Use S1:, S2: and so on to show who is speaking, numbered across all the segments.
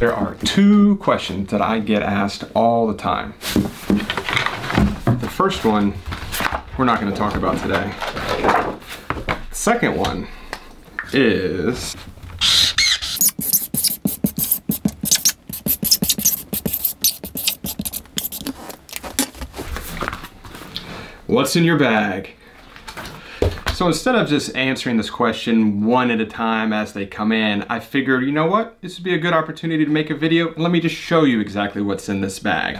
S1: There are two questions that I get asked all the time. The first one, we're not going to talk about today. The second one is, what's in your bag? So instead of just answering this question one at a time as they come in, I figured, you know what? This would be a good opportunity to make a video. Let me just show you exactly what's in this bag.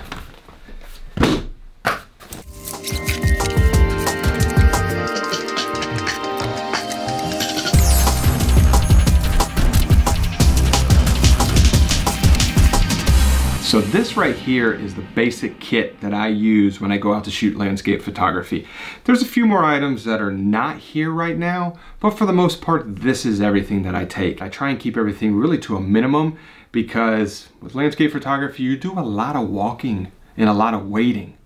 S1: So this right here is the basic kit that I use when I go out to shoot landscape photography. There's a few more items that are not here right now, but for the most part, this is everything that I take. I try and keep everything really to a minimum because with landscape photography, you do a lot of walking and a lot of waiting.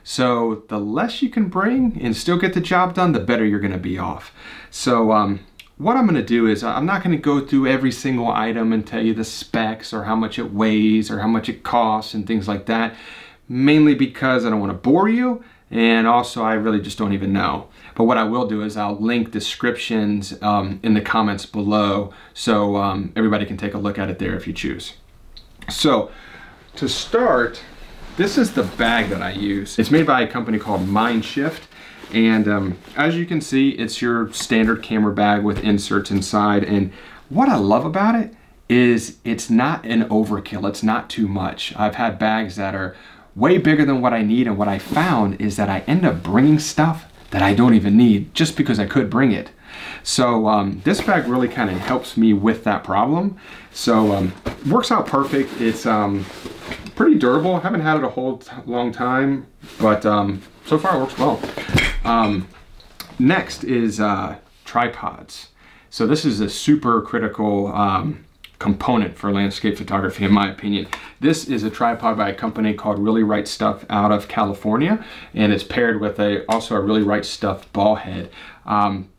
S1: So the less you can bring and still get the job done, the better you're gonna be off. So what I'm gonna do is I'm not gonna go through every single item and tell you the specs or how much it weighs or how much it costs and things like that, mainly because I don't wanna bore you, and also I really just don't even know. But what I will do is I'll link descriptions in the comments below so everybody can take a look at it there if you choose. So to start, this is the bag that I use. It's made by a company called Mindshift. And as you can see, it's your standard camera bag with inserts inside. And what I love about it is it's not an overkill. It's not too much. I've had bags that are way bigger than what I need. And what I found is that I end up bringing stuff that I don't even need just because I could bring it. So this bag really kind of helps me with that problem. So works out perfect. It's pretty durable. I haven't had it a whole long time, but so far it works well. Next is tripods. So this is a super critical component for landscape photography, in my opinion. This is a tripod by a company called Really Right Stuff out of California, and it's paired with also a Really Right Stuff ball head.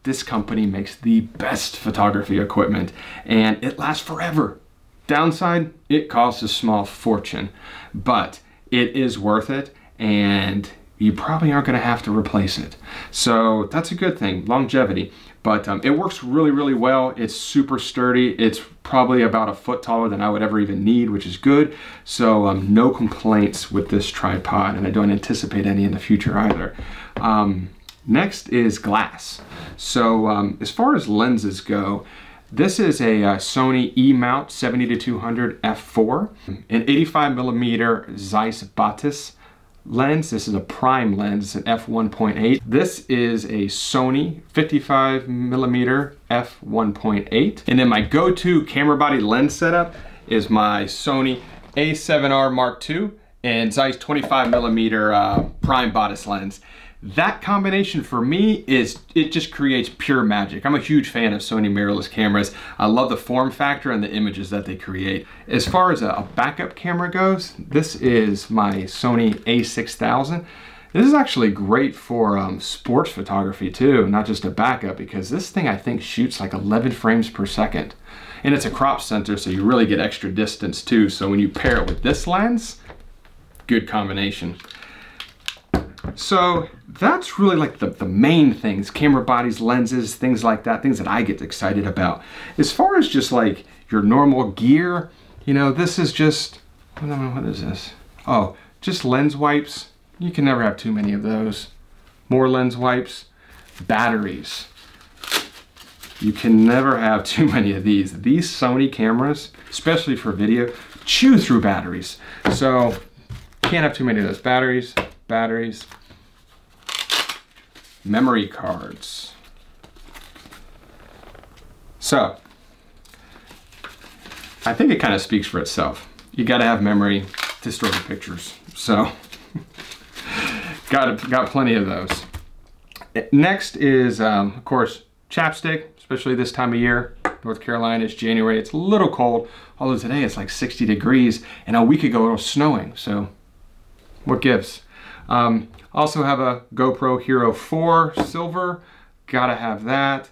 S1: This company makes the best photography equipment, and it lasts forever. Downside, it costs a small fortune, but it is worth it, and you probably aren't going to have to replace it. So that's a good thing, longevity. But it works really, really well. It's super sturdy. It's probably about a foot taller than I would ever even need, which is good. So no complaints with this tripod, and I don't anticipate any in the future either. Next is glass. So as far as lenses go, this is a Sony E-mount 70-200 f4, an 85mm Zeiss Batis lens. This is a prime lens, it's an f1.8. This is a Sony 55mm f1.8. And then my go-to camera body lens setup is my Sony A7R Mark II and Zeiss 25mm prime Batis lens. That combination for me it just creates pure magic. I'm a huge fan of Sony mirrorless cameras. I love the form factor and the images that they create. As far as a backup camera goes, this is my Sony A6000. This is actually great for sports photography too, not just a backup, because this thing I think shoots like 11 frames per second. And it's a crop sensor, so you really get extra distance too. So when you pair it with this lens, good combination. So that's really like the main things, camera bodies, lenses, things like that, things that I get excited about. As far as just like your normal gear, you know, this is just, what is this? Oh, just lens wipes. You can never have too many of those. More lens wipes. Batteries. You can never have too many of these. These Sony cameras, especially for video, chew through batteries. So can't have too many of those. Batteries, memory cards. So I think it kind of speaks for itself. You got to have memory to store the pictures. So got plenty of those. Next is of course chapstick, especially this time of year. North Carolina, it's January, it's a little cold, although today it's like 60 degrees, and a week ago it was snowing, so what gives? Also have a GoPro Hero 4 Silver, gotta have that.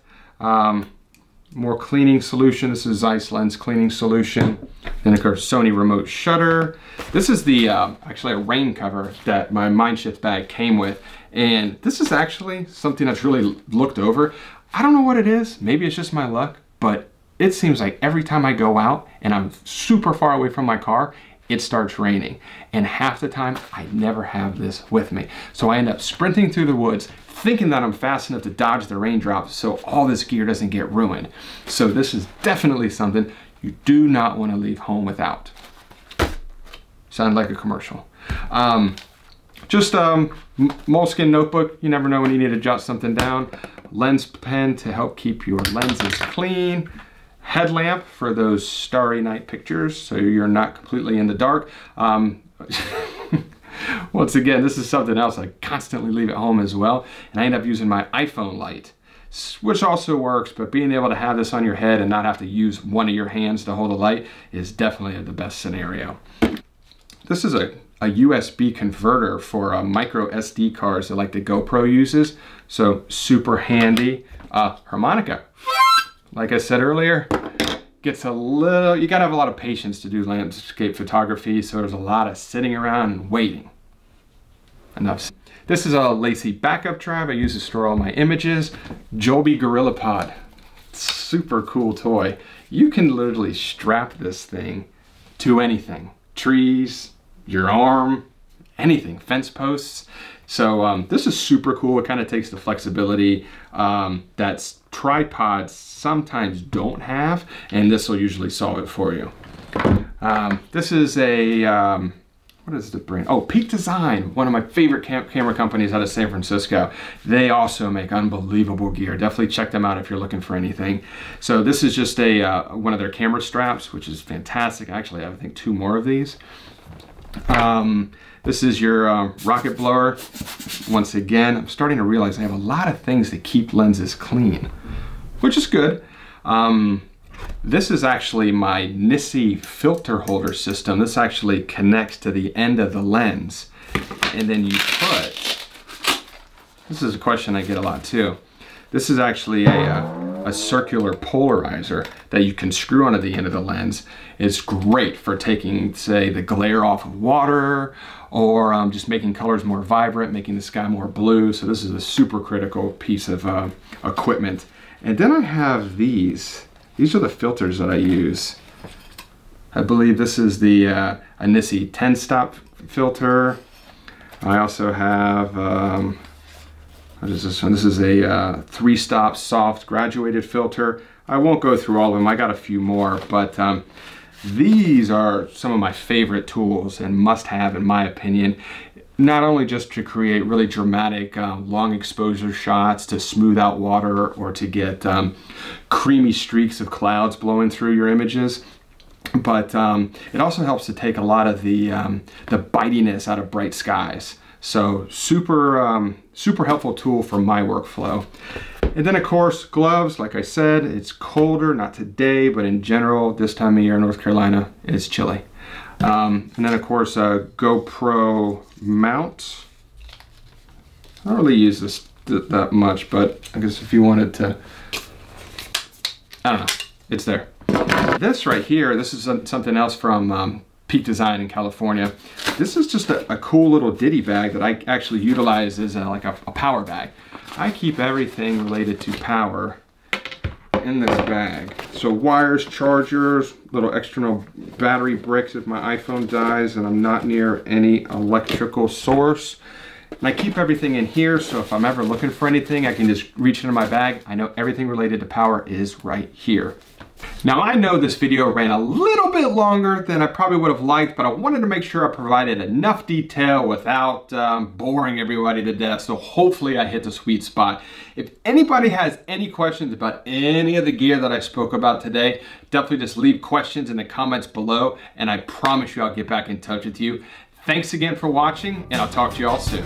S1: more cleaning solution. This is Zeiss lens cleaning solution. Then of course, Sony remote shutter. This is the, actually a rain cover that my Mindshift bag came with. And this is actually something that's really looked over. I don't know what it is. Maybe it's just my luck, but it seems like every time I go out and I'm super far away from my car, it starts raining. And half the time, I never have this with me. So I end up sprinting through the woods, thinking that I'm fast enough to dodge the raindrops so all this gear doesn't get ruined. So this is definitely something you do not want to leave home without. Sound like a commercial. Just moleskin notebook. You never know when you need to jot something down. Lens pen to help keep your lenses clean. Headlamp for those starry night pictures so you're not completely in the dark. Once again, this is something else I constantly leave at home as well, and I end up using my iPhone light, which also works, but being able to have this on your head and not have to use one of your hands to hold a light is definitely the best scenario. This is a USB converter for micro SD cards that like the GoPro uses, so super handy. Harmonica, like I said earlier, gets a little, you gotta have a lot of patience to do landscape photography, so there's a lot of sitting around and waiting. Enough. This is a lacy backup drive I use to store all my images. Joby Gorillapod, super cool toy. You can literally strap this thing to anything. Trees, your arm, anything, fence posts. So this is super cool. It kind of takes the flexibility that tripods sometimes don't have, and this will usually solve it for you. This is a, what is the brand? Oh, Peak Design, one of my favorite camera companies out of San Francisco. They also make unbelievable gear. Definitely check them out if you're looking for anything. So this is just a one of their camera straps, which is fantastic. Actually, I have, I think, 2 more of these. This is your rocket blower. Once again, I'm starting to realize I have a lot of things that keep lenses clean, which is good. This is actually my Missi filter holder system. This actually connects to the end of the lens. And then you put, this is a question I get a lot too. This is actually a circular polarizer that you can screw onto the end of the lens. It's great for taking, say, the glare off of water, or just making colors more vibrant, making the sky more blue. So this is a super critical piece of equipment. And then I have these. These are the filters that I use. I believe this is the a Missi 10-stop filter. I also have, what is this one? This is a 3-stop soft graduated filter. I won't go through all of them. I got a few more, but these are some of my favorite tools and must-have in my opinion. Not only just to create really dramatic long exposure shots to smooth out water or to get creamy streaks of clouds blowing through your images, but it also helps to take a lot of the bitiness out of bright skies. So super, super helpful tool for my workflow. And then of course, gloves, like I said, it's colder, not today, but in general, this time of year in North Carolina, it's chilly. And then of course, a GoPro Mount. I don't really use this that much, but I guess if you wanted to, I don't know, it's there. This right here, this is something else from Peak Design in California. This is just a cool little ditty bag that I actually utilize as like a power bag. I keep everything related to power in this bag. So wires, chargers, little external battery bricks if my iPhone dies and I'm not near any electrical source. And I keep everything in here, so if I'm ever looking for anything, I can just reach into my bag. I know everything related to power is right here. Now I know this video ran a little bit longer than I probably would have liked, but I wanted to make sure I provided enough detail without boring everybody to death, so hopefully I hit the sweet spot. If anybody has any questions about any of the gear that I spoke about today, definitely just leave questions in the comments below, and I promise you I'll get back in touch with you. Thanks again for watching, and I'll talk to you all soon.